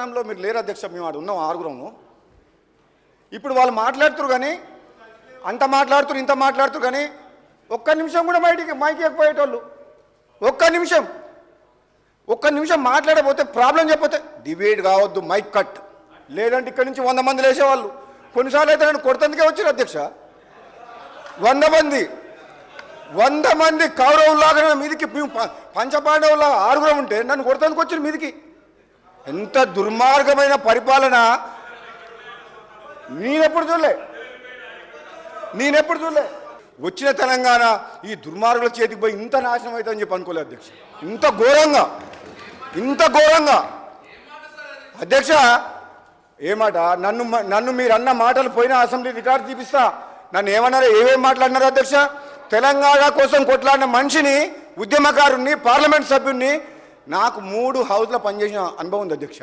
స్థానంలో మీరు లేరు అధ్యక్ష. మేము ఆడు ఉన్నాం ఆరుగురము. ఇప్పుడు వాళ్ళు మాట్లాడుతురు కానీ అంత మాట్లాడుతురు ఇంత మాట్లాడుతురు కానీ ఒక్క నిమిషం కూడా మైకి ఎక్కిపోయేటోళ్ళు. ఒక్క నిమిషం మాట్లాడకపోతే ప్రాబ్లం చెప్పితే డిబేట్ కావద్దు, మైక్ కట్, లేదంటే ఇక్కడి నుంచి 100 మంది లేసేవాళ్ళు. కొన్నిసార్లు అయితే నన్ను కొడతందుకే వచ్చారు అధ్యక్ష. 100 మంది కౌరవులాగా మీదికి పంచపాండవుల ఆరుగురం ఉంటే నన్ను కొడతందుకు వచ్చారు మీదికి. ఎంత దుర్మార్గమైన పరిపాలన నేనెప్పుడు చూడలే. వచ్చిన తెలంగాణ ఈ దుర్మార్గుల చేతికి పోయి ఇంత నాశనం అవుతుందని చెప్పి అనుకోలేదు అధ్యక్ష. ఇంత ఘోరంగా అధ్యక్ష. ఏమాట నన్ను మీరు అన్న మాటలు పోయిన అసెంబ్లీ రికార్డు చూపిస్తా. నన్ను ఏమన్నారో ఏమేమి మాట్లాడినారు అధ్యక్ష. తెలంగాణ కోసం కొట్లాడిన మనిషిని, ఉద్యమకారుణ్ణి, పార్లమెంట్ సభ్యుడిని, నాకు 3 హౌస్లో పనిచేసిన అనుభవం ఉంది అధ్యక్ష.